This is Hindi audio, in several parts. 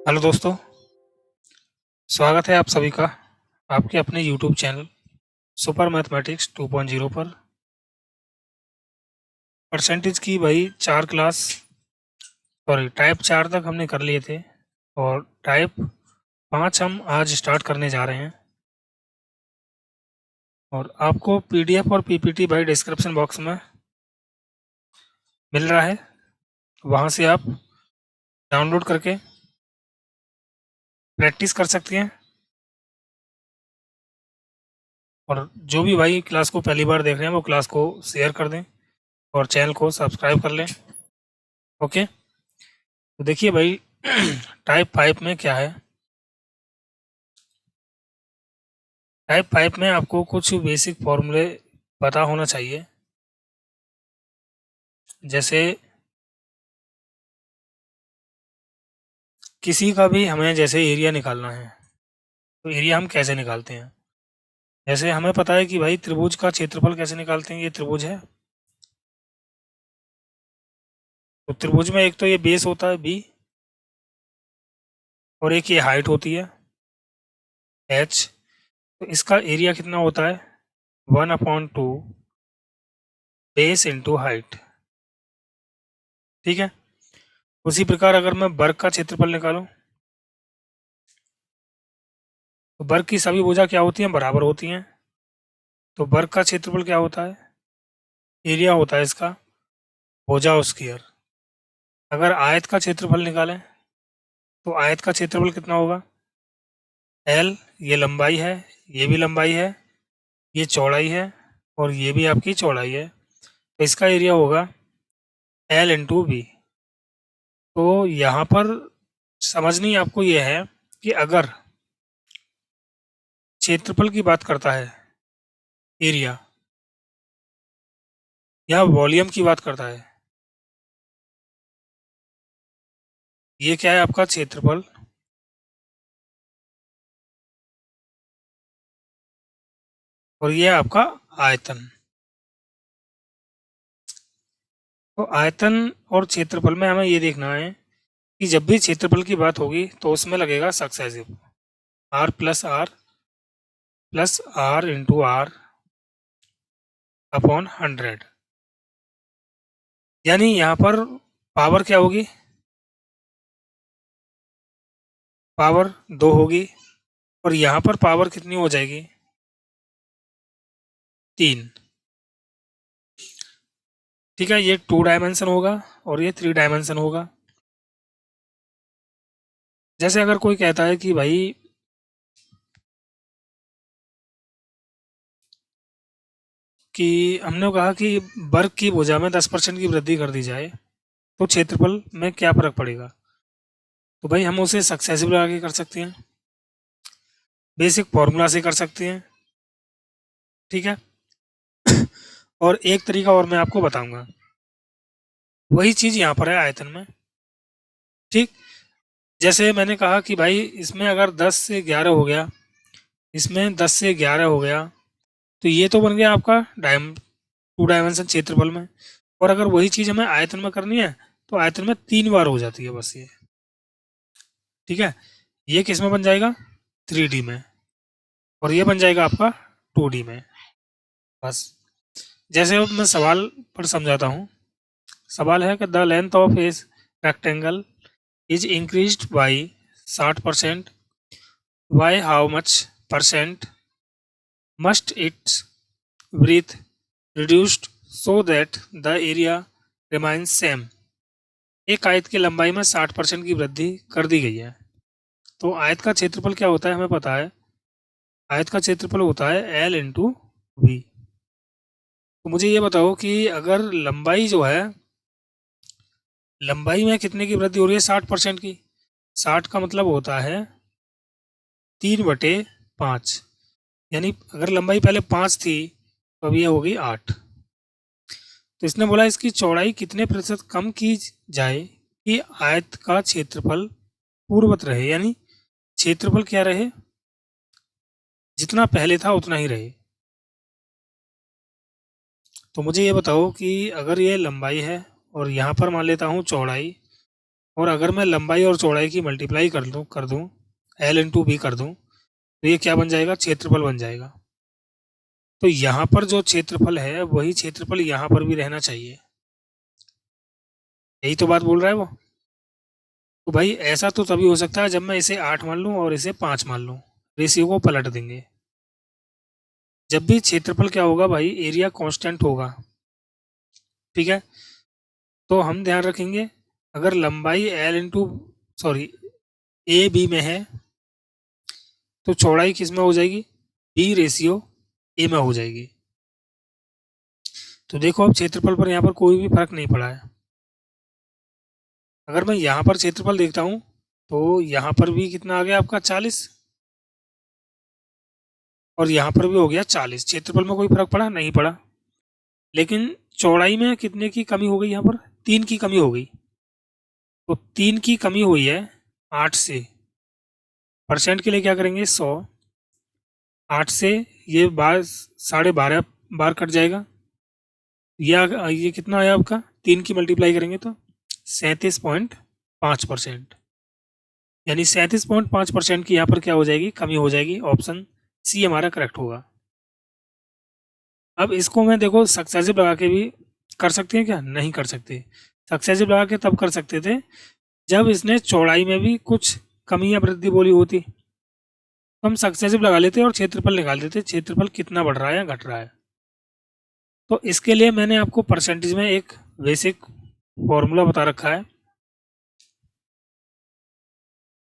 हेलो दोस्तों, स्वागत है आप सभी का आपके अपने यूट्यूब चैनल सुपर मैथमेटिक्स 2.0 पर। परसेंटेज की भाई टाइप 4 तक हमने कर लिए थे और टाइप 5 हम आज स्टार्ट करने जा रहे हैं। और आपको पीडीएफ और पीपीटी भाई डिस्क्रिप्शन बॉक्स में मिल रहा है, वहाँ से आप डाउनलोड करके प्रैक्टिस कर सकते हैं। और जो भी भाई क्लास को पहली बार देख रहे हैं वो क्लास को शेयर कर दें और चैनल को सब्सक्राइब कर लें। ओके, तो देखिए भाई टाइप 5 में क्या है। टाइप 5 में आपको कुछ बेसिक फॉर्मूले पता होना चाहिए। जैसे किसी का भी हमें जैसे एरिया निकालना है, तो एरिया हम कैसे निकालते हैं। जैसे हमें पता है कि भाई त्रिभुज का क्षेत्रफल कैसे निकालते हैं। ये त्रिभुज है, तो त्रिभुज में एक तो ये बेस होता है बी, और एक ये हाइट होती है एच। तो इसका एरिया कितना होता है 1/2 बेस इंटू हाइट। ठीक है, उसी प्रकार अगर मैं वर्ग का क्षेत्रफल निकालूं, तो वर्ग की सभी भुजा क्या होती हैं, बराबर होती हैं। तो वर्ग का क्षेत्रफल क्या होता है, एरिया होता है इसका भुजा स्क्वायर। अगर आयत का क्षेत्रफल निकालें, तो आयत का क्षेत्रफल कितना होगा, एल, ये लंबाई है, ये भी लंबाई है, ये चौड़ाई है, और ये भी आपकी चौड़ाई है। तो इसका एरिया होगा एल इंटू बी। तो यहाँ पर समझनी आपको ये है कि अगर क्षेत्रफल की बात करता है एरिया, या वॉल्यूम की बात करता है, ये क्या है आपका क्षेत्रफल, और ये है आपका आयतन। तो आयतन और क्षेत्रफल में हमें ये देखना है कि जब भी क्षेत्रफल की बात होगी तो उसमें लगेगा successive R into R upon 100। यानी यहाँ पर पावर क्या होगी, पावर 2 होगी, और यहाँ पर पावर कितनी हो जाएगी 3। ठीक है, ये 2 डायमेंशन होगा और ये 3 डायमेंशन होगा। जैसे अगर कोई कहता है कि भाई कि हमने कहा कि वर्ग की भुजा में 10% की वृद्धि कर दी जाए तो क्षेत्रफल में क्या फर्क पड़ेगा। तो भाई हम उसे सक्सेसिव लगा के कर सकते हैं, बेसिक फॉर्मूला से कर सकते हैं। ठीक है, और एक तरीका और मैं आपको बताऊंगा, वही चीज़ यहाँ पर है आयतन में। ठीक, जैसे मैंने कहा कि भाई इसमें अगर 10 से 11 हो गया, इसमें 10 से 11 हो गया, तो ये तो बन गया आपका 2 डायमेंशन क्षेत्रफल में। और अगर वही चीज़ हमें आयतन में करनी है तो आयतन में 3 बार हो जाती है बस ये। ठीक है, ये किस में बन जाएगा 3D में, और ये बन जाएगा आपका 2D में। बस, जैसे अब मैं सवाल पर समझाता हूँ। सवाल है कि the length of a rectangle is increased by 60%, by how much percent must its breadth reduced so that the area remains same. एक आयत की लंबाई में 60% की वृद्धि कर दी गई है। तो आयत का क्षेत्रफल क्या होता है हमें पता है, आयत का क्षेत्रफल होता है एल इंटू वी। तो मुझे ये बताओ कि अगर लंबाई जो है, लंबाई में कितने की वृद्धि हो रही है 60% की। 60 का मतलब होता है 3/5। यानी अगर लंबाई पहले 5 थी तो अब ये हो गई 8। तो इसने बोला इसकी चौड़ाई कितने प्रतिशत कम की जाए कि आयत का क्षेत्रफल पूर्ववत रहे। यानी क्षेत्रफल क्या रहे, जितना पहले था उतना ही रहे। तो मुझे ये बताओ कि अगर ये लंबाई है और यहाँ पर मान लेता हूँ चौड़ाई, और अगर मैं लंबाई और चौड़ाई की मल्टीप्लाई कर दूं एल इंटू बी कर दूं, तो ये क्या बन जाएगा, क्षेत्रफल बन जाएगा। तो यहाँ पर जो क्षेत्रफल है वही क्षेत्रफल यहाँ पर भी रहना चाहिए, यही तो बात बोल रहा है वो। तो भाई ऐसा तो तभी हो सकता है जब मैं इसे 8 मान लूँ और इसे 5 मान लूँ, रेशियो को पलट देंगे। जब भी क्षेत्रफल क्या होगा भाई, एरिया कांस्टेंट होगा, ठीक है। तो हम ध्यान रखेंगे, अगर लंबाई L into sorry A B में है तो चौड़ाई किस में हो जाएगी, बी रेशियो ए में हो जाएगी। तो देखो अब क्षेत्रफल पर यहाँ पर कोई भी फर्क नहीं पड़ा है। अगर मैं यहाँ पर क्षेत्रफल देखता हूँ तो यहाँ पर भी कितना आ गया आपका 40, और यहाँ पर भी हो गया 40। क्षेत्रफल में कोई फर्क पड़ा नहीं पड़ा, लेकिन चौड़ाई में कितने की कमी हो गई, यहाँ पर 3 की कमी हो गई। तो 3 की कमी हुई है 8 से, परसेंट के लिए क्या करेंगे 100, 8 से ये 12.5 बार कट जाएगा, ये कितना आया आपका, 3 की मल्टीप्लाई करेंगे तो 37.5%, यानी 37.5% की यहाँ पर क्या हो जाएगी, कमी हो जाएगी। ऑप्शन सी हमारा करेक्ट होगा। अब इसको मैं देखो सक्सेसिव लगा के भी कर सकते हैं क्या, नहीं कर सकते। सक्सेसिव लगा के तब कर सकते थे जब इसने चौड़ाई में भी कुछ कमी या वृद्धि बोली होती, तो हम सक्सेसिव लगा लेते और क्षेत्रफल निकाल देते, क्षेत्रफल कितना बढ़ रहा है या घट रहा है। तो इसके लिए मैंने आपको परसेंटेज में एक बेसिक फॉर्मूला बता रखा है।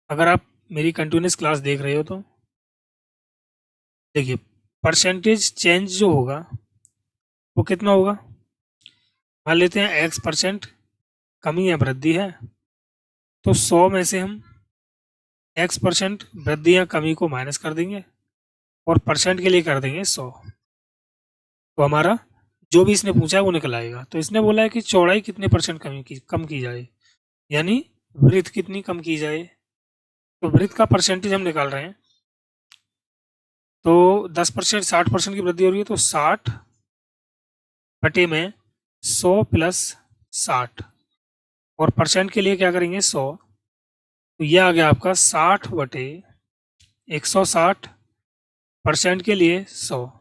अगर आप मेरी कंटिन्यूस क्लास देख रहे हो तो देखिए, परसेंटेज चेंज जो होगा वो कितना होगा, मान लेते हैं x% कमी या वृद्धि है, तो 100 में से हम x% वृद्धि या कमी को माइनस कर देंगे और परसेंट के लिए कर देंगे 100। तो हमारा जो भी इसने पूछा है वो निकल आएगा। तो इसने बोला है कि चौड़ाई कितने परसेंट कम की जाए, यानी वृत्त कितनी कम की जाए। तो वृत्त का परसेंटेज हम निकाल रहे हैं, तो 10% 60% की वृद्धि हो रही है, तो 60 बटे में 100 प्लस 60, और परसेंट के लिए क्या करेंगे 100, तो यह आ गया आपका 60 बटे 160, परसेंट के लिए 100,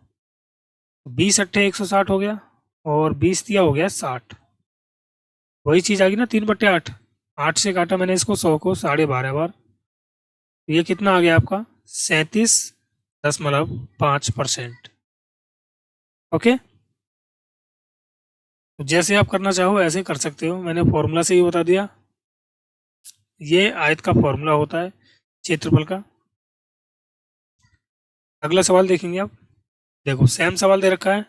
20 अट्ठे 160 हो गया, और 20 दिया हो गया 60। वही चीज़ आ गई ना, 3/8, 8 से काटा मैंने इसको 100 को 12.5 बार, तो ये कितना आ गया आपका 37.5%। ओके, तो जैसे आप करना चाहो ऐसे कर सकते हो, मैंने फॉर्मूला से ही बता दिया। ये आयत का फॉर्मूला होता है क्षेत्रफल का। अगला सवाल देखेंगे आप, देखो सेम सवाल दे रखा है,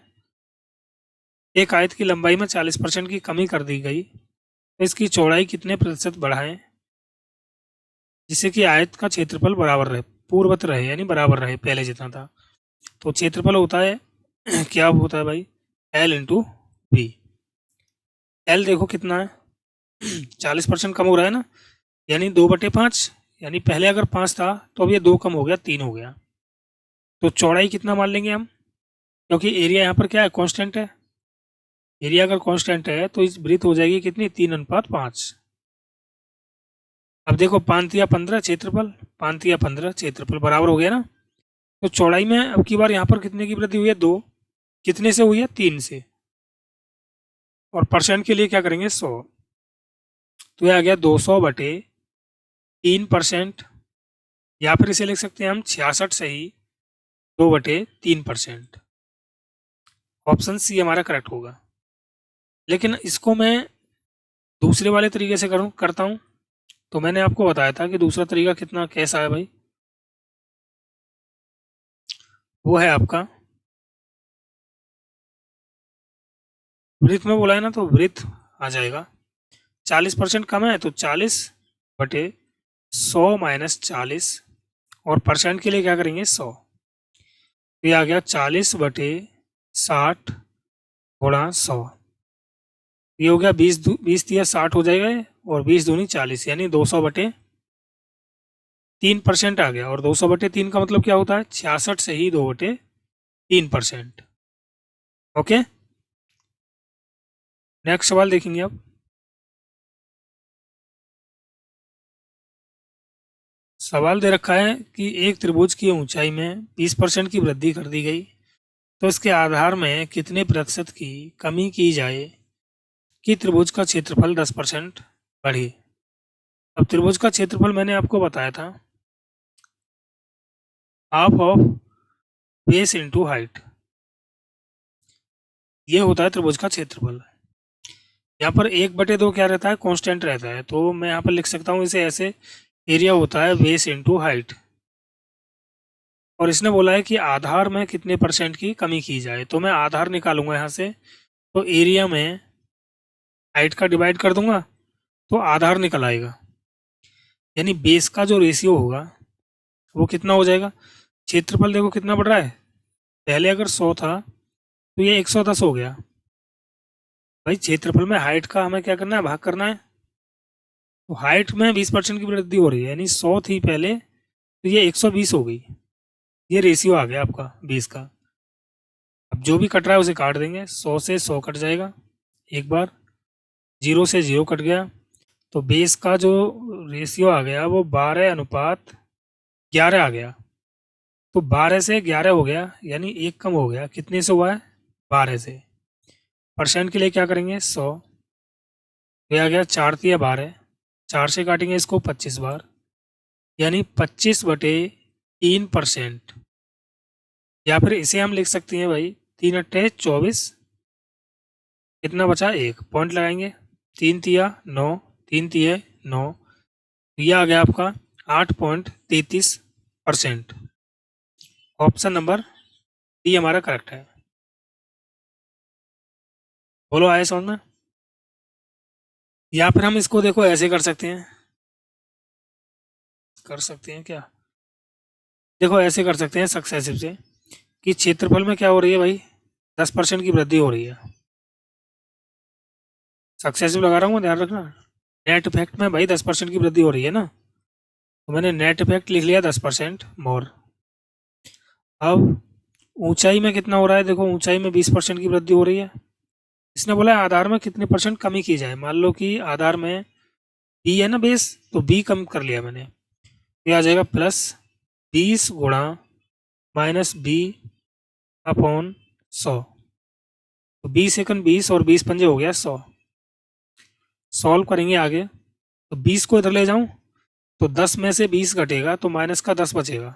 एक आयत की लंबाई में 40% की कमी कर दी गई, तो इसकी चौड़ाई कितने प्रतिशत बढ़ाएं जिससे कि आयत का क्षेत्रफल बराबर रहे, पूर्ववत रहे, यानी बराबर रहे पहले जितना था। तो क्षेत्रफल होता है क्या होता है भाई, एल इंटू बी। एल देखो कितना है 40% कम हो रहा है ना, यानी 2/5, यानी पहले अगर 5 था तो अब ये 2 कम हो गया, 3 हो गया। तो चौड़ाई कितना मान लेंगे हम, क्योंकि एरिया यहाँ पर क्या है, कांस्टेंट है। एरिया अगर कांस्टेंट है तो इस वृत्त हो जाएगी कितनी, 3:5। अब देखो 5×15 क्षेत्रफल, 5×15 क्षेत्रफल बराबर हो गया ना। तो चौड़ाई में अब की बार यहाँ पर कितने की वृद्धि हुई है, 2, कितने से हुई है, 3 से, और परसेंट के लिए क्या करेंगे 100, तो ये आ गया 200/3%, या फिर इसे लिख सकते हैं हम 66 सही 2/3%। ऑप्शन सी हमारा करेक्ट होगा। लेकिन इसको मैं दूसरे वाले तरीके से करता हूँ, तो मैंने आपको बताया था कि दूसरा तरीका कितना कैसा है भाई, वो है आपका वृत्त में बोला है ना, तो वृत्त आ जाएगा 40% कम है तो 40/100 माइनस 40, और परसेंट के लिए क्या करेंगे 100, तो ये आ गया 40/60 गुणा 100, ये हो गया 20 दिया 60 हो जाएगा ये, और 20 दूनी 40, यानी 200/3% आ गया। और 200/3 का मतलब क्या होता है, 66 से ही 2/3%। ओके, नेक्स्ट सवाल देखेंगे आप, सवाल दे रखा है कि एक त्रिभुज की ऊंचाई में 20% की वृद्धि कर दी गई, तो इसके आधार में कितने प्रतिशत की कमी की जाए कि त्रिभुज का क्षेत्रफल 10% बढ़े। अब त्रिभुज का क्षेत्रफल मैंने आपको बताया था, half of base into height, ये होता है त्रिभुज का क्षेत्रफल। यहाँ पर 1/2 क्या रहता है, कांस्टेंट रहता है, तो मैं यहाँ पर लिख सकता हूँ इसे ऐसे, एरिया होता है बेस इंटू हाइट। और इसने बोला है कि आधार में कितने परसेंट की कमी की जाए, तो मैं आधार निकालूंगा यहाँ से, तो एरिया में हाइट का डिवाइड कर दूंगा तो आधार निकल आएगा, यानी बेस का जो रेशियो होगा वो कितना हो जाएगा। क्षेत्रफल देखो कितना बढ़ रहा है, पहले अगर 100 था तो ये 110 हो गया। भाई क्षेत्रफल में हाइट का हमें क्या करना है, भाग करना है, तो हाइट में 20% की वृद्धि हो रही है, यानी 100 थी पहले तो ये 120 हो गई। ये रेशियो आ गया आपका 20 का। अब जो भी कट रहा है उसे काट देंगे, 100 से 100 कट जाएगा एक बार, 0 से 0 कट गया, तो बेस का जो रेशियो आ गया वो 12:11 आ गया। तो 12 से 11 हो गया, यानी एक कम हो गया, कितने से हुआ है, 12 से। परसेंट के लिए क्या करेंगे, 100, ये आ गया 4×3=12, 4 से काटेंगे इसको 25 बार, यानी 25/3%। या फिर इसे हम लिख सकते हैं भाई 3×8=24, कितना बचा, एक पॉइंट लगाएंगे, 3×3=9, 3×3=9, यह आ गया आपका 8.33%। ऑप्शन नंबर डी हमारा करेक्ट है। बोलो आए समझ में। या फिर हम इसको देखो ऐसे कर सकते हैं, क्या, देखो ऐसे कर सकते हैं सक्सेसिव से, कि क्षेत्रफल में क्या हो रही है भाई, 10% की वृद्धि हो रही है। सक्सेसिव लगा रहा हूँ, ध्यान रखना। नेट इफेक्ट में भाई 10% की वृद्धि हो रही है ना, तो मैंने नेट इफेक्ट लिख लिया 10% मोर। अब ऊंचाई में कितना हो रहा है, देखो ऊंचाई में 20% की वृद्धि हो रही है। इसने बोला है आधार में कितने परसेंट कमी की जाए। मान लो कि आधार में बी है ना बेस, तो बी कम कर लिया मैंने, ये आ जाएगा +20 गुणा -b/100। तो 20×1 20 और 20×5 हो गया 100। सॉल्व करेंगे आगे, तो 20 को इधर ले जाऊं तो 10 में से 20 घटेगा तो माइनस का 10 बचेगा,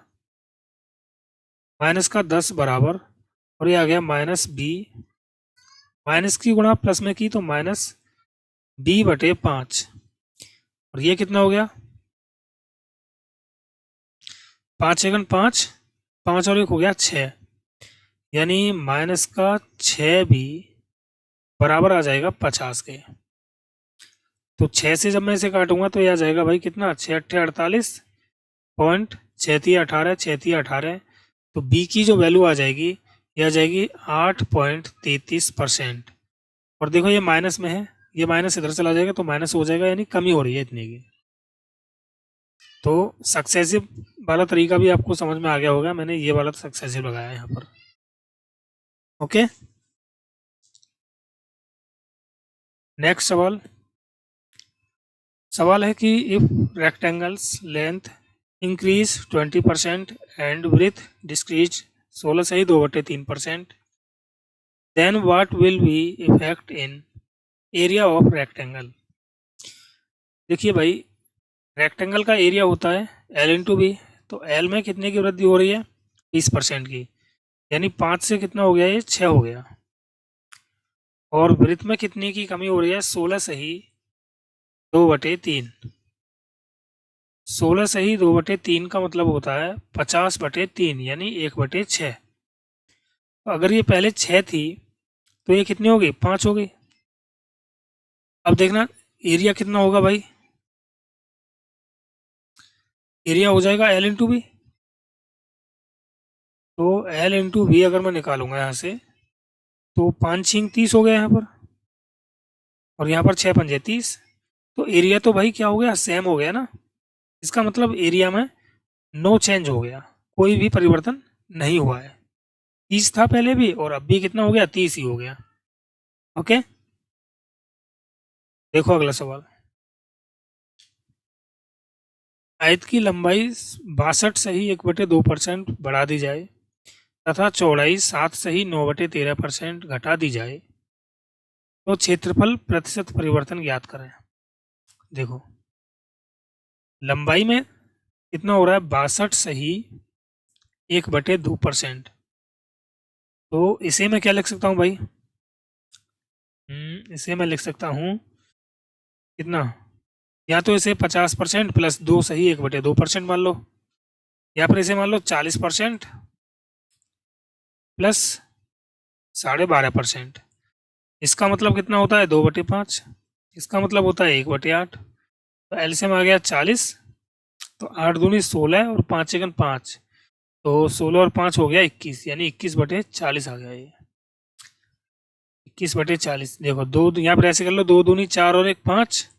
माइनस का 10 बराबर, और ये आ गया -b, माइनस की गुणा प्लस में की तो -b/5, और ये कितना हो गया, 5×5 5 और 1 हो गया 6, यानी माइनस का 6 भी बराबर आ जाएगा 50 के। तो 6 से जब मैं इसे काटूंगा तो यह आ जाएगा भाई कितना, 6×8=48, 6×3=18, तो बी की जो वैल्यू आ जाएगी यह आ जाएगी 8.33%। और देखो ये माइनस में है, ये माइनस इधर चला जाएगा तो माइनस हो जाएगा, यानी कमी हो रही है इतने की। तो सक्सेसिव वाला तरीका भी आपको समझ में आ गया होगा, मैंने ये वाला सक्सेसिव लगाया है यहाँ पर। ओके, नेक्स्ट सवाल है कि if rectangle's length increase 20% and breadth decrease 16 से ही 2/3%, then what will be effect in area of rectangle. देखिए भाई, रेक्टेंगल का एरिया होता है L×B, तो L में कितने की वृद्धि हो रही है, 20% की, यानी 5 से कितना हो गया, ये 6 हो गया। और वृत्त में कितने की कमी हो रही है, 16 से ही 2/3। 16 से ही 2/3 का मतलब होता है 50/3, यानी 1/6। अगर ये पहले 6 थी तो ये कितनी हो गई, 5 हो गई। अब देखना एरिया कितना होगा भाई, एरिया हो जाएगा L×B, तो L×B अगर मैं निकालूंगा यहाँ से तो 5×6=30 हो गया यहाँ पर, और यहाँ पर 6×5=30, तो एरिया तो भाई क्या हो गया, सेम हो गया ना। इसका मतलब एरिया में नो चेंज हो गया, कोई भी परिवर्तन नहीं हुआ है। 30 था पहले भी और अब भी कितना हो गया, 30 ही हो गया। ओके, देखो अगला सवाल, आयत की लंबाई 62 सही 1/2% बढ़ा दी जाए तथा चौड़ाई 7 सही 9/13% घटा दी जाए तो क्षेत्रफल प्रतिशत परिवर्तन ज्ञात करें। देखो, लंबाई में कितना हो रहा है, 62 सही 1/2%। तो इसे मैं क्या लिख सकता हूँ भाई, इसे मैं लिख सकता हूँ कितना, या तो इसे 50% प्लस 2 सही 1/2% मान लो, या फिर इसे मान लो 40% प्लस 12.5%। इसका मतलब कितना होता है, 2/5। इसका मतलब होता है 1/8। तो एलसीएम आ गया 40। तो 8 दूनी 16 और 5 एकन 5। तो 16 और 5 हो गया 21, यानी 21/40 आ गया ये। 21/40। देखो दो यहाँ पर ऐसे कर लो, 2 दूनी 4 और 1 5,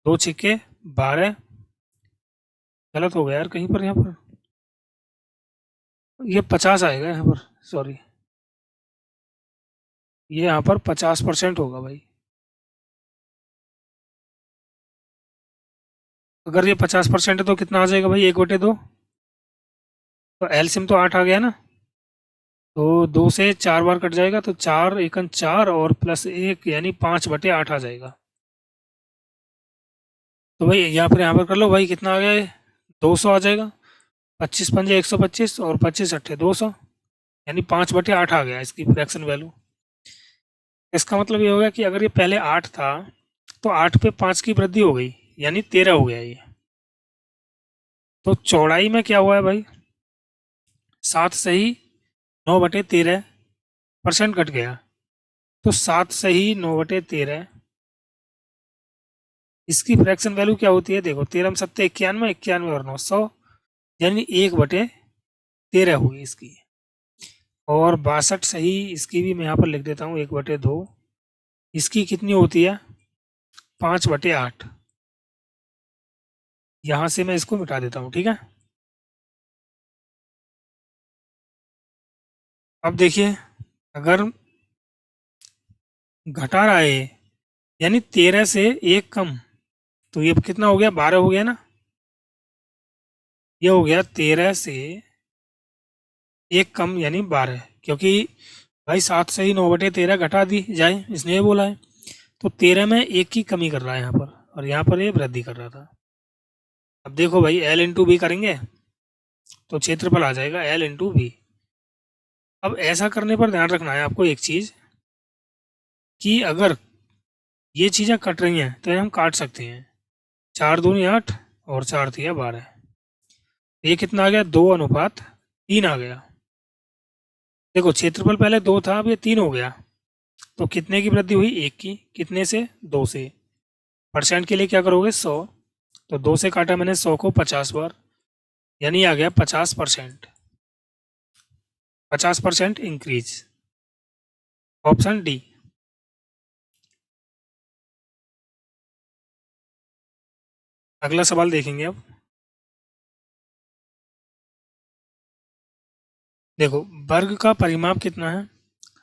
2 छिक्के 12। गलत हो गया यार कहीं पर, यहाँ पर ये 50 आएगा यहाँ पर, सॉरी, ये यहाँ पर 50% होगा भाई। अगर ये 50% है तो कितना आ जाएगा भाई, 1/2। तो एलसीएम तो 8 आ गया ना, तो 2 से 4 बार कट जाएगा, तो 4 एकन 4 और प्लस 1 यानी 5/8 आ जाएगा। तो भाई यहाँ पर कर लो भाई, कितना आ गया ये, 200 आ जाएगा। 25 पंजे 125 और 25 अट्ठे 200, यानी 5/8 आ गया इसकी फ्रैक्शन वैल्यू। इसका मतलब ये हो गया कि अगर ये पहले 8 था तो 8 पे 5 की वृद्धि हो गई, यानी 13 हो गया ये। तो चौड़ाई में क्या हुआ है भाई, 7 सही 9/13% कट गया। तो 7 सही 9/13, इसकी फ्रैक्शन वैल्यू क्या होती है, देखो 13 सत्ते 91, 91 और 9 100, यानी 1/13 हुई इसकी। और 62 सही, इसकी भी मैं यहाँ पर लिख देता हूँ 1/2। इसकी कितनी होती है, 5/8। यहाँ से मैं इसको मिटा देता हूँ, ठीक है। अब देखिए, अगर घटा रहा है यानी 13 से 1 कम, तो ये कितना हो गया, 12 हो गया ना। ये हो गया 13 से 1 कम यानी 12, क्योंकि भाई 7 से ही 9/13 घटा दी जाए, इसने ये बोला है। तो 13 में 1 की कमी कर रहा है यहाँ पर, और यहाँ पर ये वृद्धि कर रहा था। अब देखो भाई, एल इंटू बी करेंगे तो क्षेत्रफल आ जाएगा एल इंटू बी। अब ऐसा करने पर ध्यान रखना है आपको एक चीज़, कि अगर ये चीज़ें कट रही हैं तो हम काट सकते हैं। 4 दूनी 8 और 4 तिया 12। ये कितना आ गया, 2:3 आ गया। देखो क्षेत्रफल पहले 2 था, अब ये 3 हो गया। तो कितने की वृद्धि हुई, 1 की। कितने से, 2 से। परसेंट के लिए क्या करोगे, 100। तो 2 से काटा मैंने 100 को 50 बार, यानी आ गया 50%। 50% इंक्रीज। Option D. अगला सवाल देखेंगे अब। देखो, वर्ग का परिमाप कितना है,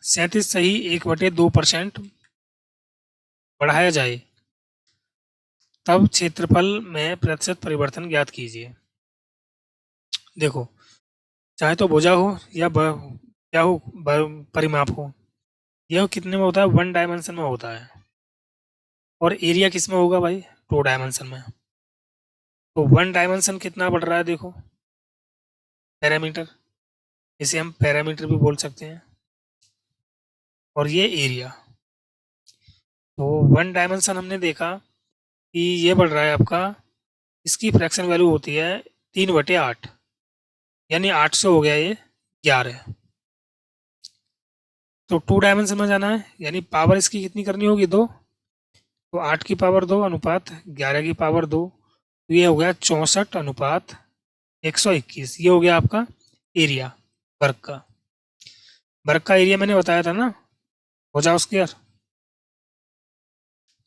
37 सही 1/2% बढ़ाया जाए तब क्षेत्रफल में प्रतिशत परिवर्तन ज्ञात कीजिए। देखो, चाहे तो भुजा हो या क्या हो, परिमाप हो, यह कितने में होता है, 1 डायमेंशन में होता है। और एरिया किस में होगा भाई, 2 डायमेंशन में। तो 1 डायमेंशन कितना बढ़ रहा है, देखो, पैरामीटर, इसे हम पैरामीटर भी बोल सकते हैं। और ये एरिया, तो 1 डायमेंशन हमने देखा कि ये बढ़ रहा है आपका, इसकी फ्रैक्शन वैल्यू होती है 3/8, यानी 8 से हो गया ये 11। तो 2 डायमेंशन में जाना है, यानी पावर इसकी कितनी करनी होगी, 2। तो 8 की पावर 2 अनुपात 11 की पावर 2, तो ये हो गया 64:121। ये हो गया आपका एरिया वर्ग का। वर्ग का एरिया मैंने बताया था ना, भुजा स्क्वायर।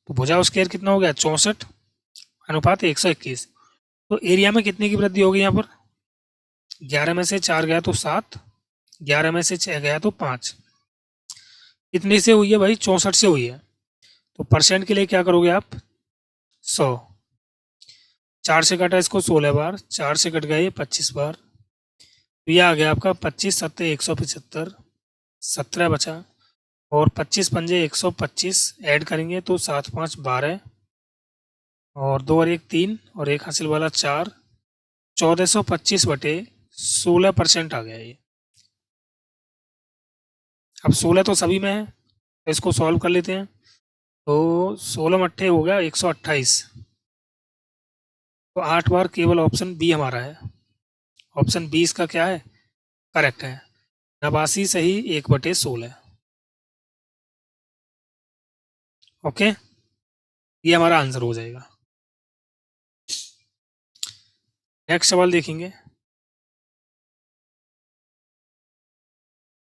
तो भुजा स्क्वायर कितना हो गया, 64:121। तो एरिया में कितने की वृद्धि होगी यहाँ पर, 11 में से 4 गया तो 7, 11 में से 6 गया तो 5। कितने से हुई है भाई, 64 से हुई है। तो परसेंट के लिए क्या करोगे आप, 100। 4 से काटा इसको 16 बार, 4 से कट गया ये 25 बार, तो ये आ गया आपका 25 सत्ते 175, 17 बचा, और 25 पंजे 125 ऐड करेंगे तो 7 5 12, और 2 और 1 3, और एक हासिल वाला 4, 1425 बटे 16% आ गया ये। अब 16 तो सभी में है, तो इसको सॉल्व कर लेते हैं। तो 16 मट्ठे हो गया 128, तो 8 बार केवल ऑप्शन बी हमारा है। ऑप्शन बी इसका क्या है, करेक्ट है। 89 सही 1/16। ओके, ये हमारा आंसर हो जाएगा। नेक्स्ट सवाल देखेंगे।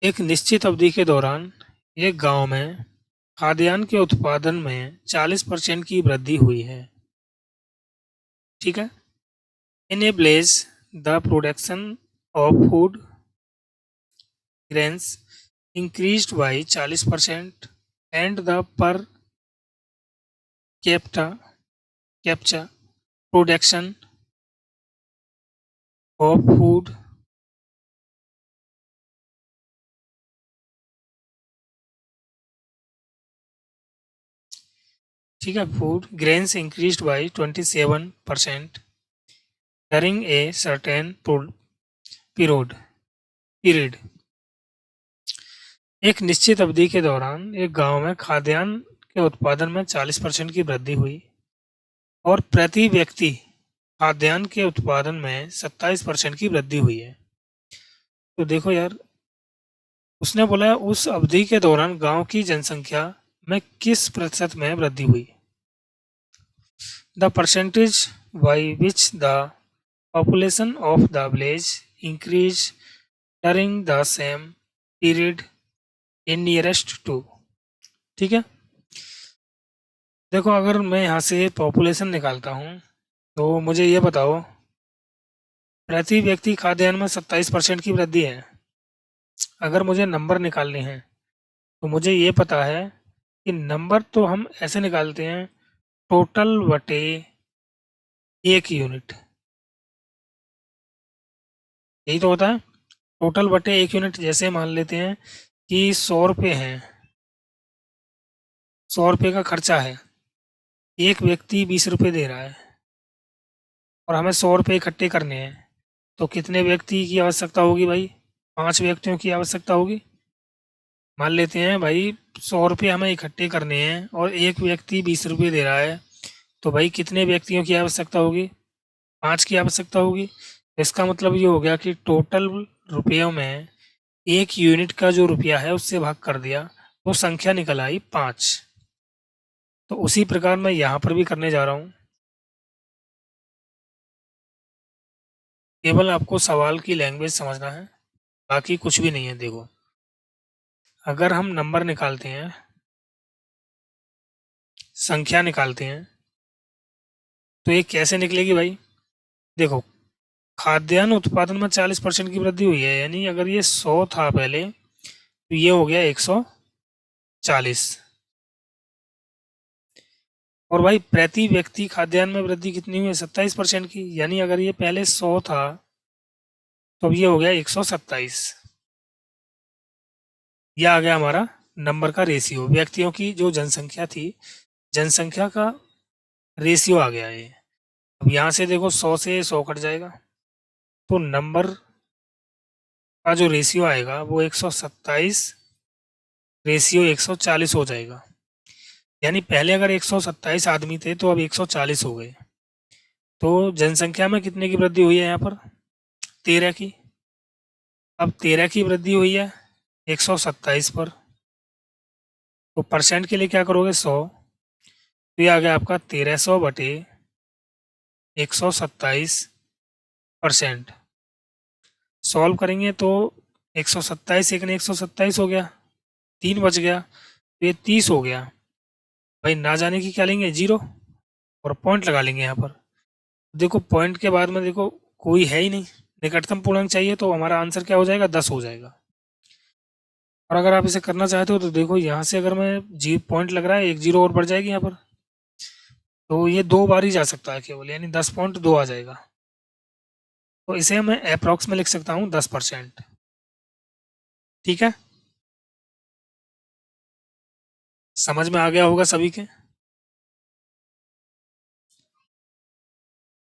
एक निश्चित अवधि के दौरान एक गांव में खाद्यान्न के उत्पादन में 40% की वृद्धि हुई है। ठीक है। enables the production of food grains increased by 40% and the per capita production of food ठीक है, food grains increased by 27% during a certain period। एक निश्चित अवधि के दौरान एक गांव में खाद्यान्न के उत्पादन में 40% की वृद्धि हुई और प्रति व्यक्ति खाद्यान्न के उत्पादन में 27% की वृद्धि हुई है। तो देखो यार, उसने बोला उस अवधि के दौरान गांव की जनसंख्या में किस प्रतिशत में वृद्धि हुई। The percentage by which the population of the village increase during the same period in nearest to. ठीक है, देखो अगर मैं यहाँ से पॉपुलेशन निकालता हूँ तो मुझे ये बताओ, प्रति व्यक्ति खाद्यान्न में 27% की वृद्धि है। अगर मुझे नंबर निकालने हैं तो मुझे ये पता है कि नंबर तो हम ऐसे निकालते हैं, टोटल बटे 1 यूनिट, यही तो होता है। टोटल बटे 1 यूनिट, जैसे मान लेते हैं कि 100 रुपये हैं, 100 रुपये का खर्चा है, एक व्यक्ति 20 रुपये दे रहा है और हमें 100 रुपये इकट्ठे करने हैं, तो कितने व्यक्ति की आवश्यकता होगी भाई, 5 व्यक्तियों की आवश्यकता होगी। मान लेते हैं भाई 100 रुपये हमें इकट्ठे करने हैं और एक व्यक्ति 20 रुपये दे रहा है, तो भाई कितने व्यक्तियों की आवश्यकता होगी, 5 की आवश्यकता होगी। इसका मतलब ये हो गया कि टोटल रुपयों में 1 यूनिट का जो रुपया है उससे भाग कर दिया, तो संख्या निकल आई 5। तो उसी प्रकार मैं यहाँ पर भी करने जा रहा हूँ। केवल आपको सवाल की लैंग्वेज समझना है, बाकी कुछ भी नहीं है। देखो अगर हम नंबर निकालते हैं, संख्या निकालते हैं, तो ये कैसे निकलेगी भाई। देखो खाद्यान्न उत्पादन में 40% की वृद्धि हुई है, यानी अगर ये 100 था पहले तो ये हो गया 140। और भाई प्रति व्यक्ति खाद्यान्न में वृद्धि कितनी हुई है, 27% की, यानी अगर ये पहले 100 था तो अब ये हो गया 127। यह आ गया हमारा नंबर का रेशियो, व्यक्तियों की जो जनसंख्या थी, जनसंख्या का रेशियो आ गया ये। अब यहाँ से देखो 100 से 100 कट जाएगा, तो नंबर का जो रेशियो आएगा वो 127 रेशियो 140 हो जाएगा। यानी पहले अगर 127 आदमी थे तो अब 140 हो गए। तो जनसंख्या में कितने की वृद्धि हुई है यहाँ पर, 13 की। अब 13 की वृद्धि हुई है 127 पर, तो परसेंट के लिए क्या करोगे 100, तो ये आ गया आपका 1300 बटे 127%। सॉल्व करेंगे तो 127 एक ने 127 हो गया, 3 बच गया, तो ये 30 हो गया। भाई ना जाने की क्या लेंगे, 0, और पॉइंट लगा लेंगे यहाँ पर। देखो पॉइंट के बाद में देखो कोई है ही नहीं, निकटतम पूर्णांक चाहिए, तो हमारा आंसर क्या हो जाएगा, 10 हो जाएगा। और अगर आप इसे करना चाहते हो तो देखो यहाँ से अगर मैं जी पॉइंट लग रहा है, 1 0 और बढ़ जाएगी यहाँ पर, तो ये 2 बार ही जा सकता है केवल, यानी 10.2 आ जाएगा। तो इसे मैं अप्रॉक्स में लिख सकता हूँ 10%। ठीक है, समझ में आ गया होगा सभी के।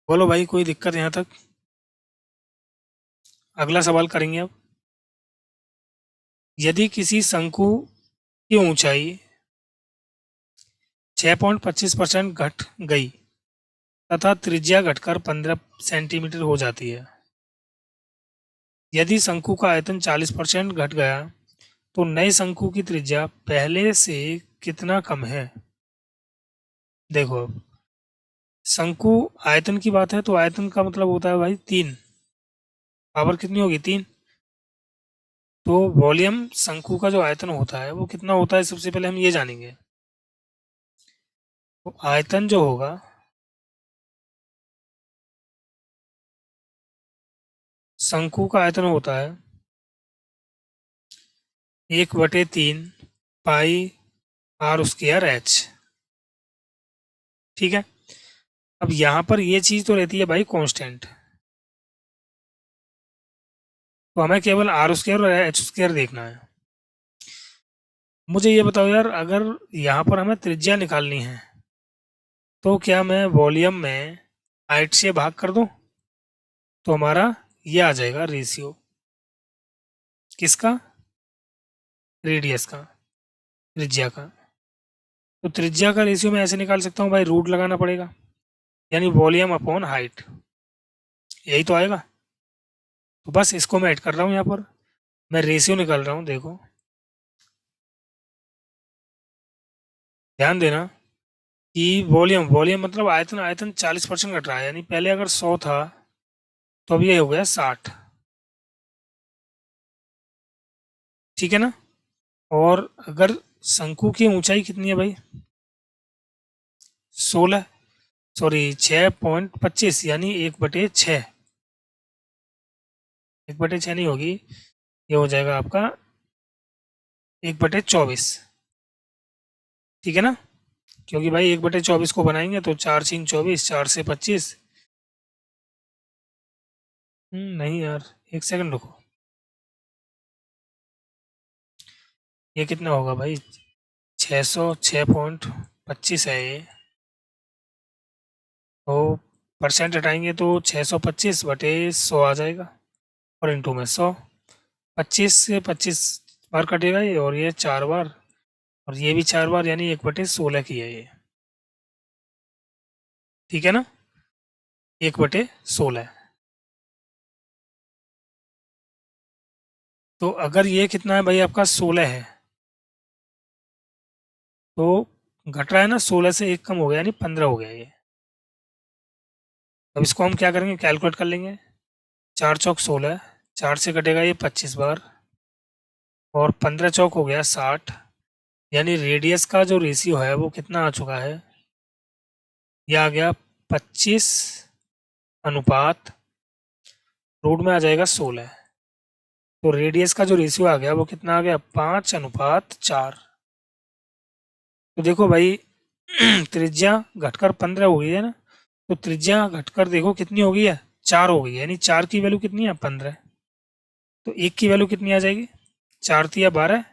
बोलो भाई, कोई दिक्कत यहाँ तक? अगला सवाल करेंगे अब। यदि किसी शंकु की ऊंचाई 6.25% घट गई तथा त्रिज्या घटकर 15 सेंटीमीटर हो जाती है, यदि शंकु का आयतन 40% घट गया तो नए शंकु की त्रिज्या पहले से कितना कम है? देखो, शंकु आयतन की बात है तो आयतन का मतलब होता है भाई 3, पावर कितनी होगी 3। तो वॉल्यूम शंकु का जो आयतन होता है वो कितना होता है, सबसे पहले हम ये जानेंगे। तो आयतन जो होगा, शंकु का आयतन होता है 1/3 पाई आर स्क्वायर एच। ठीक है, अब यहाँ पर ये चीज तो रहती है भाई कांस्टेंट, तो हमें केवल आर स्क्वायर और एच स्क्वायर देखना है। मुझे ये बताओ यार, अगर यहाँ पर हमें त्रिज्या निकालनी है तो क्या मैं वॉल्यूम में हाइट से भाग कर दूं? तो हमारा ये आ जाएगा रेशियो, किसका? रेडियस का, त्रिज्या का। तो त्रिज्या का रेशियो मैं ऐसे निकाल सकता हूँ भाई, रूट लगाना पड़ेगा, यानी वॉल्यूम अपॉन हाइट, यही तो आएगा। तो बस इसको मैं ऐड कर रहा हूँ यहाँ पर, मैं रेशियो निकाल रहा हूँ। देखो ध्यान देना कि वॉल्यूम वॉल्यूम मतलब आयतन, आयतन 40% घट रहा है, यानी पहले अगर 100 था तो अब ये हो गया 60। ठीक है ना? और अगर शंकु की ऊंचाई कितनी है भाई? 16, सॉरी 6.25, यानी 1/6। 1/6 नहीं होगी, ये हो जाएगा आपका 1/24। ठीक है ना? क्योंकि भाई 1/24 को बनाएंगे तो 4×6 = 24, 4 से 25। नहीं यार, एक सेकंड रुको, ये कितना होगा भाई? 606.25 है ये, तो परसेंट हटाएंगे तो 625/100 आ जाएगा, और इंटू में 100। 25 से 25 बार कटेगा ये, और ये 4 बार, और ये भी 4 बार, यानी 1/16 की है ये। ठीक है ना? 1/16। तो अगर ये कितना है भाई आपका, 16 है, तो घट रहा है ना, 16 से एक कम हो गया, यानी 15 हो गया ये। अब इसको हम क्या करेंगे, कैलकुलेट कर लेंगे। 4×4 = 16, 4 से कटेगा ये 25 बार, और 15×4 हो गया 60, यानी रेडियस का जो रेशियो है वो कितना आ चुका है, ये आ गया 25 अनुपात, रूट में आ जाएगा 16। तो रेडियस का जो रेशियो आ गया वो कितना आ गया, 5:4। तो देखो भाई त्रिज्या घटकर 15 हो गई है ना, तो त्रिज्या घटकर देखो कितनी हो गई है, 4 हो गई है, यानी 4 की वैल्यू कितनी है, 15। तो 1 की वैल्यू कितनी आ जाएगी, 4×3 = 12,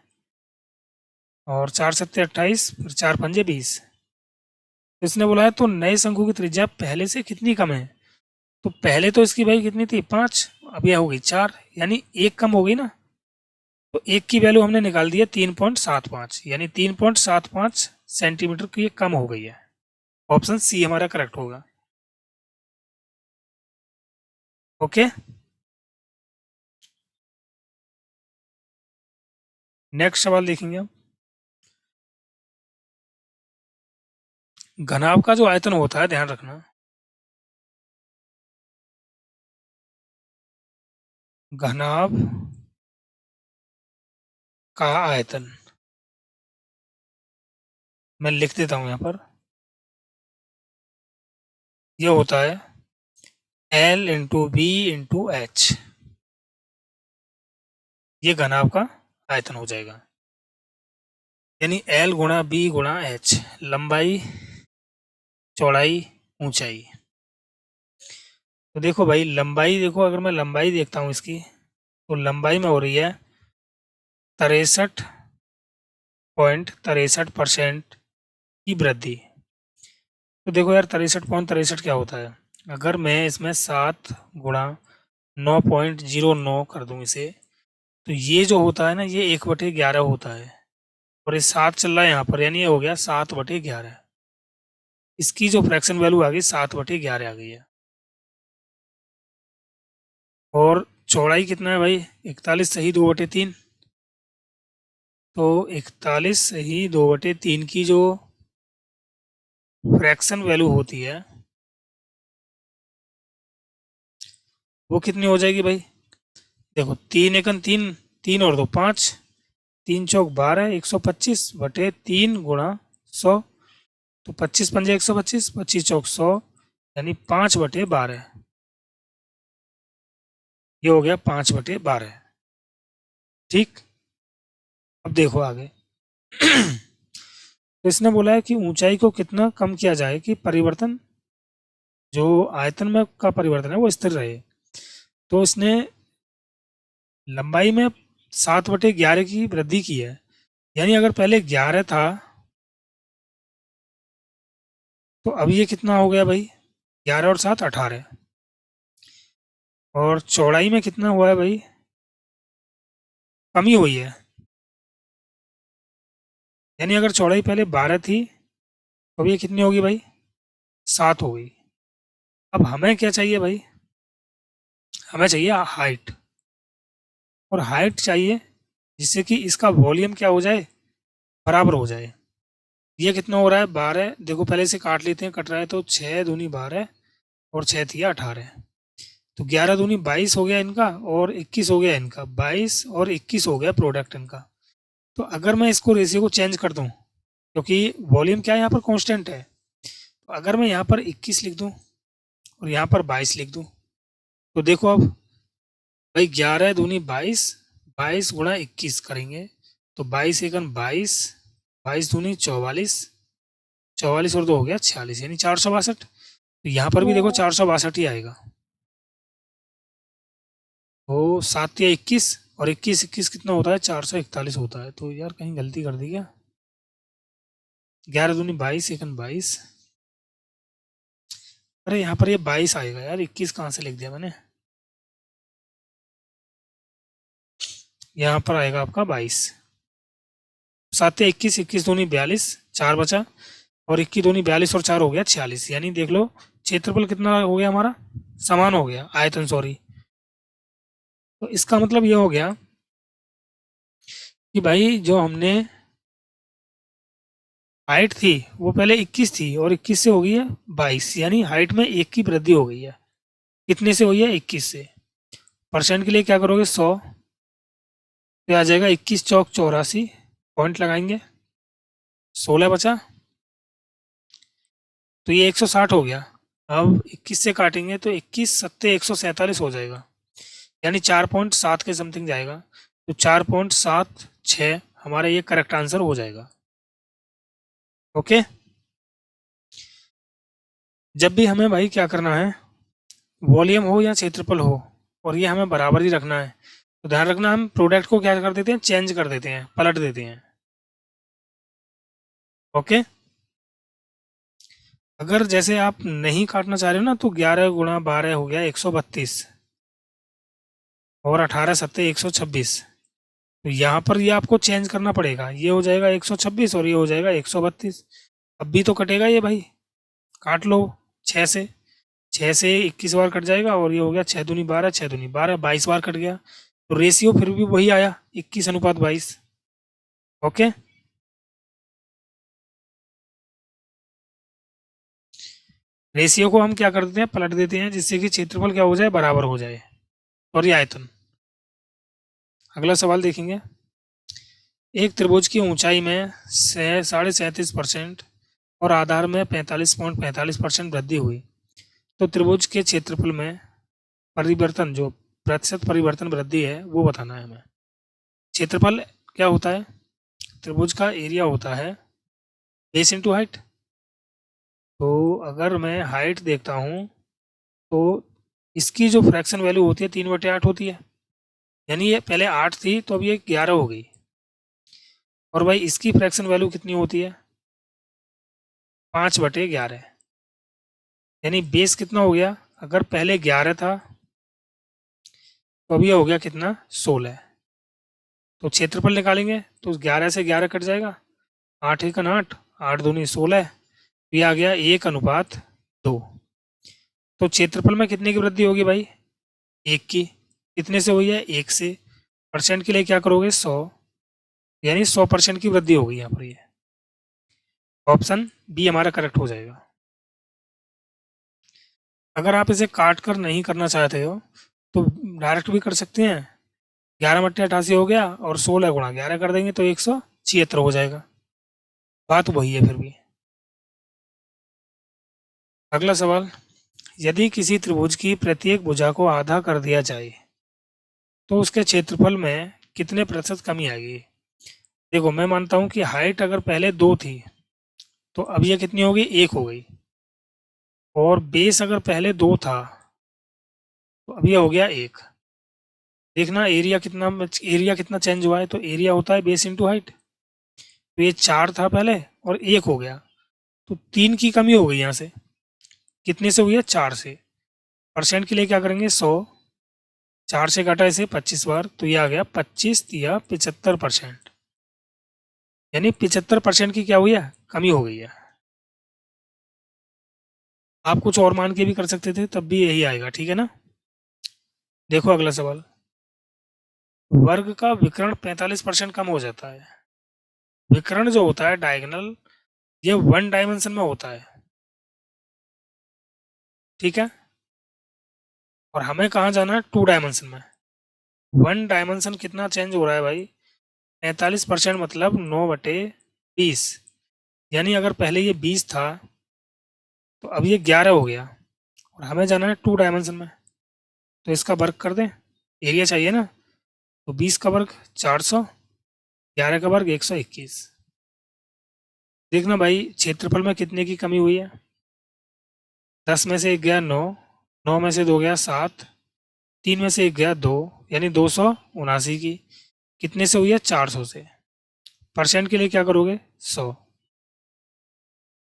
और 4×7 = 28, फिर 4×5 = 20। तो इसने बोला है तो नए शंकु की त्रिज्या पहले से कितनी कम है? तो पहले तो इसकी भाई कितनी थी, 5, अब यह हो गई 4, यानी 1 कम हो गई ना। तो 1 की वैल्यू हमने निकाल दी है 3.75, यानी 3.75 सेंटीमीटर की ये कम हो गई है। ऑप्शन सी हमारा करेक्ट होगा। ओके, नेक्स्ट सवाल देखेंगे हम। घनाभ का जो आयतन होता है, ध्यान रखना, घनाभ का आयतन मैं लिख देता हूं यहाँ पर, ये होता है L×B×H, ये घनाभ का आयतन हो जाएगा, यानी L×B×H, लंबाई चौड़ाई, ऊंचाई। तो देखो भाई लंबाई, देखो अगर मैं लंबाई देखता हूँ इसकी, तो लंबाई में हो रही है 63.63% की वृद्धि। तो देखो यार 63.63 क्या होता है, अगर मैं इसमें 7 गुणा 9.09 कर दूं इसे, तो ये जो होता है ना, ये 1/11 होता है, और ये 7 चल रहा है यहाँ पर, यानी ये हो गया 7/11। इसकी जो फ्रैक्शन वैल्यू आ गई 7/11 आ गई है। और चौड़ाई कितना है भाई, 41 सही 2/3। तो 41 सही 2/3 की जो फ्रैक्शन वैल्यू होती है वो कितनी हो जाएगी भाई। देखो 3 एकन 3, 3 और 2 5, 3 चौक 12, 125/3 गुणा 100। तो 25 पंजे 125, 25 चौक 100, यानी 5/12। ये हो गया 5/12। ठीक, अब देखो आगे। तो इसने बोला है कि ऊंचाई को कितना कम किया जाए कि परिवर्तन, जो आयतन में का परिवर्तन है वो स्थिर रहे। तो इसने लंबाई में 7/11 की वृद्धि की है, यानी अगर पहले 11 था तो अब ये कितना हो गया भाई, 11 और 7 18। और चौड़ाई में कितना हुआ है भाई, कमी हुई है, यानी अगर चौड़ाई पहले 12 थी तो अब ये कितनी होगी भाई, 7 हो गई। अब हमें क्या चाहिए भाई, हमें चाहिए हाइट। और हाइट चाहिए जिससे कि इसका वॉल्यूम क्या हो जाए, बराबर हो जाए। ये कितना हो रहा है 12, देखो पहले से काट लेते हैं, कट रहा है तो 6 दूनी 12 और 6 तिया 18। तो 11 दूनी 22 हो गया इनका, और 21 हो गया इनका, 22 और 21 हो गया प्रोडक्ट इनका। तो अगर मैं इसको रेशियो को चेंज कर दूं, क्योंकि वॉल्यूम क्या है यहाँ पर कांस्टेंट है, तो अगर मैं यहाँ पर 21 लिख दूं और यहाँ पर 22 लिख दूं, तो देखो अब भाई 11 दूनी 22, 22 गुणा 21 करेंगे तो 22 एकन 22, 22 दूनी 44, 44 और 2 हो गया 46, यानी 462। तो यहाँ पर भी देखो 462 ही आएगा। तो 7 या 21, और 21 21 कितना होता है, 441 होता है। तो यार कहीं गलती कर दी क्या, 11 दूनी 22 एकन 22, अरे यहाँ पर ये 22 आएगा यार, 21 कहाँ से लिख दिया मैंने, यहाँ पर आएगा आपका 22। 7 या 21, 21 दूनी 42, 4 बचा, और 21 दूनी 42 और 4 हो गया 46, यानी देख लो क्षेत्रफल कितना हो गया हमारा, समान हो गया, आयतन सॉरी। तो इसका मतलब ये हो गया कि भाई जो हमने हाइट थी वो पहले 21 थी, और 21 से हो गई है 22, यानी हाइट में 1 की वृद्धि हो गई है। कितने से हुई है, 21 से। परसेंट के लिए क्या करोगे, 100 पे आ जाएगा, 21 चौक 84, पॉइंट लगाएंगे, 16 बचा, तो ये 160 हो गया। अब 21 से काटेंगे तो 21 सत्ते 147 हो जाएगा, यानी 4.7 के समथिंग जाएगा। तो 4.76 हमारा ये करेक्ट आंसर हो जाएगा। ओके, जब भी हमें भाई क्या करना है, वॉल्यूम हो या क्षेत्रफल हो, और ये हमें बराबर ही रखना है, तो ध्यान रखना हम प्रोडक्ट को क्या कर देते हैं, चेंज कर देते हैं, पलट देते हैं। ओके, अगर जैसे आप नहीं काटना चाह रहे हो ना, तो 11 गुणा 12 हो गया 132, और 18 सत्ते 126। तो यहाँ पर ये आपको चेंज करना पड़ेगा, ये हो जाएगा 126 और ये हो जाएगा 132। अब भी तो कटेगा ये भाई, काट लो 6 से, 6 से 21 बार कट जाएगा, और ये हो गया 6 दूनी 12, 6 दूनी 12, 22 बार कट गया। तो रेशियो फिर भी वही आया, 21:22। ओके, रेशियो को हम क्या कर देते हैं, पलट देते हैं, जिससे कि क्षेत्रफल क्या हो जाए, बराबर हो जाए, और ये आयतन। अगला सवाल देखेंगे, एक त्रिभुज की ऊंचाई में 37.5% और आधार में 45.45% वृद्धि हुई, तो त्रिभुज के क्षेत्रफल में परिवर्तन, जो प्रतिशत परिवर्तन वृद्धि है वो बताना है हमें। क्षेत्रफल क्या होता है, त्रिभुज का एरिया होता है बेस इंटू हाइट। तो अगर मैं हाइट देखता हूँ तो इसकी जो फ्रैक्शन वैल्यू होती है 3/8 होती है, यानी ये पहले 8 थी तो अब ये 11 हो गई। और भाई इसकी फ्रैक्शन वैल्यू कितनी होती है? 5/11, यानी बेस कितना हो गया? अगर पहले 11 था तो अब ये हो गया कितना? 16। तो क्षेत्रफल निकालेंगे तो 11 से 11 कट जाएगा, 8 एकन 8, 8 दूनी 16, ये आ गया 1:2। तो क्षेत्रफल में कितने की वृद्धि होगी भाई? 1 की। कितने से हुई है? 1 से। परसेंट के लिए क्या करोगे? 100, यानी 100% की वृद्धि होगी यहाँ पर। ये ऑप्शन बी हमारा करेक्ट हो जाएगा। अगर आप इसे काट कर नहीं करना चाहते हो तो डायरेक्ट भी कर सकते हैं। 11/88 हो गया और 16 × 11 कर देंगे तो 176 हो जाएगा। बात वही है फिर भी। अगला सवाल, यदि किसी त्रिभुज की प्रत्येक भुजा को आधा कर दिया जाए तो उसके क्षेत्रफल में कितने प्रतिशत कमी आएगी? देखो, मैं मानता हूं कि हाइट अगर पहले 2 थी तो अब ये कितनी हो गई? 1 हो गई। और बेस अगर पहले 2 था तो अब ये हो गया 1। देखना एरिया कितना चेंज हुआ है। तो एरिया होता है बेस इंटू हाइट। तो ये 4 था पहले और 1 हो गया, तो 3 की कमी हो गई यहाँ से। कितने से हुई है? 4 से। परसेंट के लिए क्या करेंगे? 100, 4 से काटा इसे 25 बार तो ये आ गया 25 या 75%, यानी 75% की क्या हुई है? कमी हो गई है। आप कुछ और मान के भी कर सकते थे, तब भी यही आएगा, ठीक है ना। देखो अगला सवाल, वर्ग का विकर्ण 45% कम हो जाता है। विकर्ण जो होता है डायगोनल, ये 1 डायमेंशन में होता है, ठीक है। और हमें कहाँ जाना है? 2 डायमेंशन में। 1 डायमेंशन कितना चेंज हो रहा है भाई? 45%, मतलब 9/20, यानी अगर पहले ये 20 था तो अब ये 11 हो गया। और हमें जाना है 2 डायमेंशन में, तो इसका वर्ग कर दें। एरिया चाहिए ना, तो 20 का वर्ग 400, 11 का वर्ग 121। देखना भाई क्षेत्रफल में कितने की कमी हुई है? 10 में से 1 गया 9, 9 में से 2 गया 7, 3 में से 1 गया 2, यानी 279 की। कितने से हुई है? 400 से। परसेंट के लिए क्या करोगे? 100।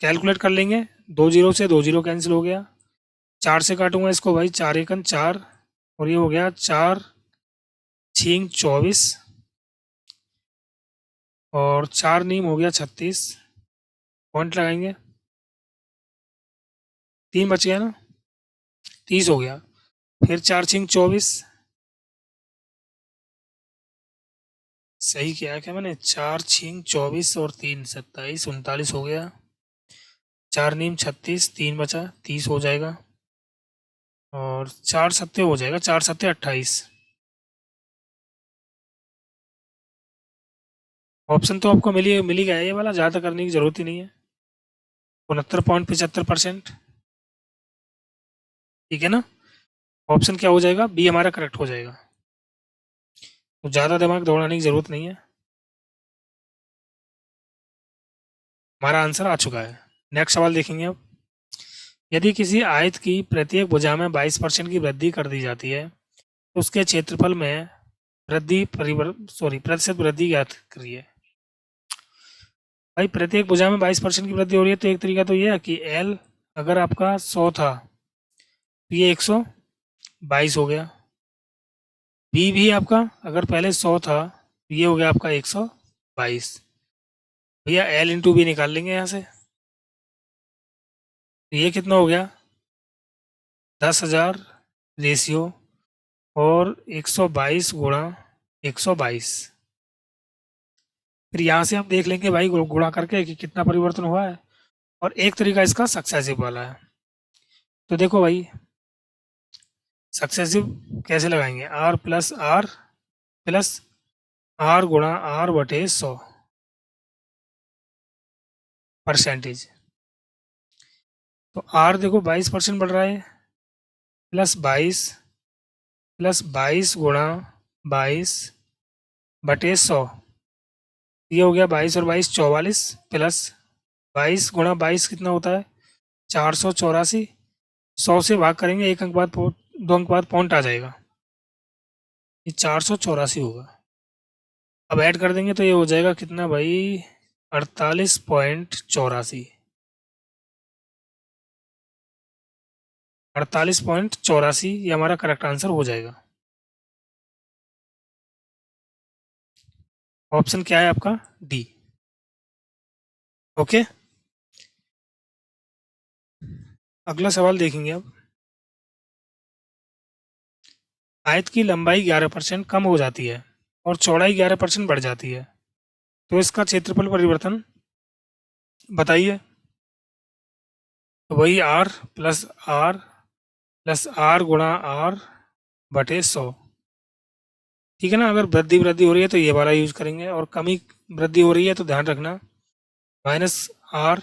कैलकुलेट कर लेंगे, 2 जीरो से 2 जीरो कैंसिल हो गया। 4 से काटूंगा इसको भाई, 4 एकन 4, और ये हो गया 4 छींग 24, और 4 नीम हो गया 36। पॉइंट लगाएंगे, 3 बच गया ना, 30 हो गया। फिर 4 छींग 24, सही किया है क्या मैंने? 4 छींग 24 और 3 27, 39 हो गया। 4 नीम 36, 3 बचा, 30 हो जाएगा। और 4 सत्ते हो जाएगा, 4 सत्ते 28। ऑप्शन तो आपको मिल ही गया है, ये वाला ज़्यादा करने की जरूरत ही नहीं है। 69.75%, ठीक है ना। ऑप्शन क्या हो जाएगा? बी हमारा करेक्ट हो जाएगा। तो ज़्यादा दिमाग दौड़ाने की जरूरत नहीं है, हमारा आंसर आ चुका है। नेक्स्ट सवाल देखेंगे अब, यदि किसी आयत की प्रत्येक भुजा में 22% की वृद्धि कर दी जाती है तो उसके क्षेत्रफल में प्रतिशत वृद्धि ज्ञात करिए। भाई प्रत्येक भुजा में 22% की वृद्धि हो रही है, तो एक तरीका तो ये है कि एल अगर आपका 100 था तो ये 122 हो गया। बी भी आपका अगर पहले 100 था तो ये हो गया आपका 122। भैया एल इंटू बी निकाल लेंगे यहाँ से, तो ये कितना हो गया? 10,000 रेशियो और 122 गुणा 122। फिर यहाँ से हम देख लेंगे भाई गुणा करके कि कितना परिवर्तन हुआ है। और एक तरीका इसका सक्सेसिव वाला है। तो देखो भाई, सक्सेसिव कैसे लगाएंगे? आर प्लस आर गुणा R/100 परसेंटेज। तो आर देखो 22% बढ़ रहा है, प्लस 22 गुणा 22/100, ये हो गया 22 और 22 44, प्लस 22 गुणा 22 कितना होता है? 484, 100 से भाग करेंगे, 1 अंक बाद 2 अंक बाद पॉइंट आ जाएगा, ये 484 होगा। अब ऐड कर देंगे तो ये हो जाएगा कितना भाई, 48.84, 48.84 ये हमारा करेक्ट आंसर हो जाएगा। ऑप्शन क्या है आपका, डी। ओके, अगला सवाल देखेंगे अब। आयत की लंबाई 11% कम हो जाती है और चौड़ाई 11% बढ़ जाती है, तो इसका क्षेत्रफल परिवर्तन बताइए। तो वही आर गुणा आर बटे 100, ठीक है ना। अगर वृद्धि वृद्धि हो रही है तो ये वाला यूज करेंगे, और कमी वृद्धि हो रही है तो ध्यान रखना आर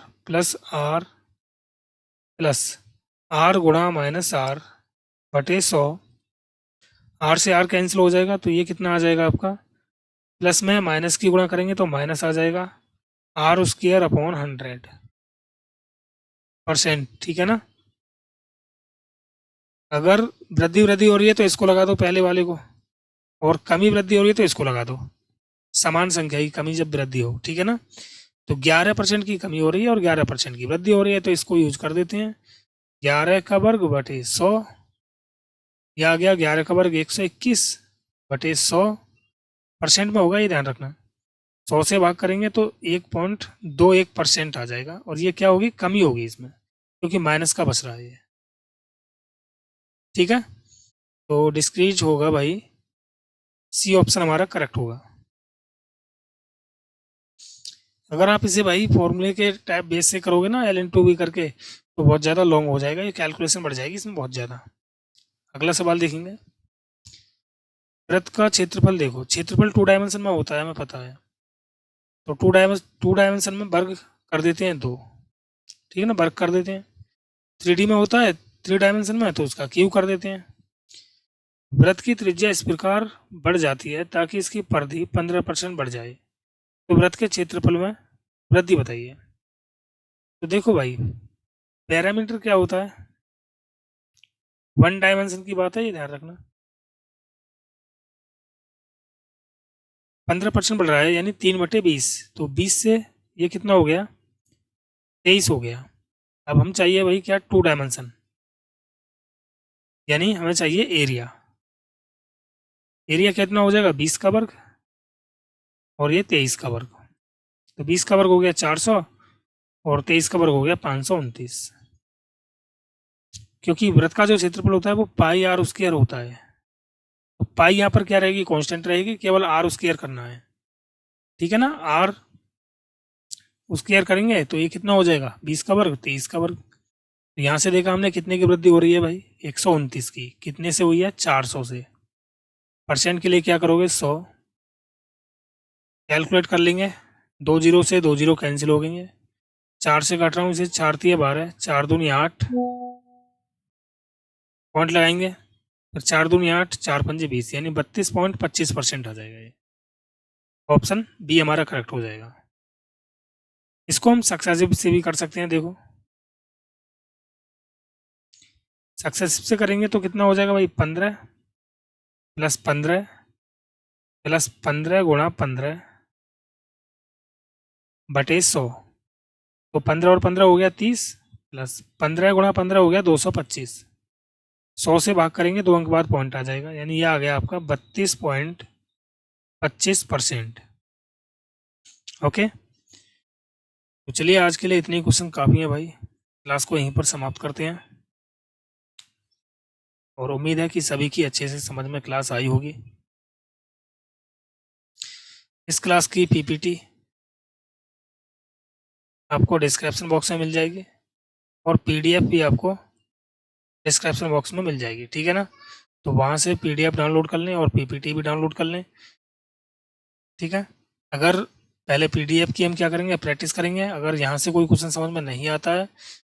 प्लस आर गुणा -r बटे 100। आर से आर कैंसिल हो जाएगा तो ये कितना आ जाएगा आपका, प्लस में माइनस की गुणा करेंगे तो माइनस आ जाएगा, r² / 100%, ठीक है ना। अगर वृद्धि वृद्धि हो रही है तो इसको लगा दो पहले वाले को, और कमी वृद्धि हो रही है तो इसको लगा दो, समान संख्या की कमी जब वृद्धि हो, ठीक है ना। तो 11% की कमी हो रही है और 11% की वृद्धि हो रही है, तो इसको यूज कर देते हैं, 11 का वर्ग बटे 100, यह आ गया 11 का वर्ग 121 बटे 100%, में होगा, ये ध्यान रखना। 100 से भाग करेंगे तो 1.21% आ जाएगा, और ये क्या होगी, कमी होगी इसमें, क्योंकि माइनस का बच रहा है ये, ठीक है। तो डिस्क्रीज होगा भाई, सी ऑप्शन हमारा करेक्ट होगा। अगर आप इसे भाई फॉर्मूले के टाइप बेस से करोगे ना, ln2b करके, तो बहुत ज़्यादा लॉन्ग हो जाएगा, ये कैलकुलेशन बढ़ जाएगी इसमें बहुत ज़्यादा। अगला सवाल देखेंगे। वृत्त का क्षेत्रफल देखो, क्षेत्रफल 2 डायमेंशन में होता है, हमें पता है। तो 2 डायमेंशन में वर्ग कर देते हैं 2, ठीक है ना, वर्ग कर देते हैं। 3D में होता है 3 डायमेंशन में, तो उसका क्यूब कर देते हैं। वृत्त की त्रिज्या इस प्रकार बढ़ जाती है ताकि इसकी परिधि 15% बढ़ जाए, तो वृत्त के क्षेत्रफल में वृद्धि बताइए। तो देखो भाई, पैरामीटर क्या होता है, 1 डायमेंशन की बात है, ये ध्यान रखना। 15% बढ़ रहा है यानी 3/20, तो 20 से ये कितना हो गया, 23 हो गया। अब हम चाहिए भाई क्या, 2 डायमेंशन, यानी हमें चाहिए एरिया। एरिया कितना हो जाएगा, 20 का वर्ग और ये 23 का वर्ग। तो 20 का वर्ग हो गया 400 और 23 का वर्ग हो गया 529, क्योंकि वृत्त का जो क्षेत्रफल होता है वो पाई आर स्क्वायर होता है। तो पाई यहाँ पर क्या रहेगी, कांस्टेंट रहेगी, केवल आर स्क्वायर करना है, ठीक है ना। आर स्क्वायर करेंगे तो ये कितना हो जाएगा, 20 का वर्ग 23 का वर्ग। तो यहाँ से देखा हमने कितने की वृद्धि हो रही है भाई, 129 की, कितने से हुई है, 400 से। परसेंट के लिए क्या करोगे, 100 कैलकुलेट कर लेंगे, 2 जीरो से 2 जीरो कैंसिल हो गई है, 4 से काट रहा हूँ इसे, 4 3 12, 4 दूनी 8, पॉइंट लगाएंगे, फिर 4 दूनी 8, 4 पंजे 20, यानी 32.25% आ जाएगा ये। ऑप्शन बी हमारा करेक्ट हो जाएगा। इसको हम सक्सेसिव से भी कर सकते हैं, देखो सक्सेसिव से करेंगे तो कितना हो जाएगा भाई, 15 + 15 गुणा 15 बटे 100, तो 15 और 15 हो गया 30, प्लस 15 गुणा 15 हो गया 225, 100 से भाग करेंगे 2 अंक बाद पॉइंट आ जाएगा, यानी ये आ गया आपका 32.25%। ओके, तो चलिए आज के लिए इतने क्वेश्चन काफ़ी है भाई, क्लास को यहीं पर समाप्त करते हैं, और उम्मीद है कि सभी की अच्छे से समझ में क्लास आई होगी। इस क्लास की पीपीटी आपको डिस्क्रिप्शन बॉक्स में मिल जाएगी, और पीडीएफ भी आपको डिस्क्रिप्शन बॉक्स में मिल जाएगी, ठीक है ना। तो वहाँ से पीडीएफ डाउनलोड कर लें और पीपीटी भी डाउनलोड कर लें, ठीक है। अगर पहले पीडीएफ की हम क्या करेंगे, प्रैक्टिस करेंगे, अगर यहाँ से कोई क्वेश्चन समझ में नहीं आता है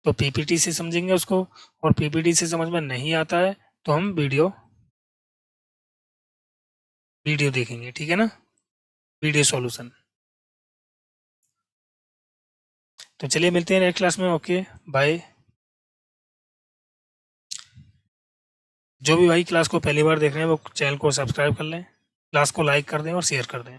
तो पीपीटी से समझेंगे उसको, और पीपीटी से समझ में नहीं आता है तो हम वीडियो देखेंगे, ठीक है ना, वीडियो सॉल्यूशन। तो चलिए मिलते हैं नेक्स्ट क्लास में, ओके बाय। जो भी भाई क्लास को पहली बार देख रहे हैं वो चैनल को सब्सक्राइब कर लें, क्लास को लाइक कर दें और शेयर कर दें।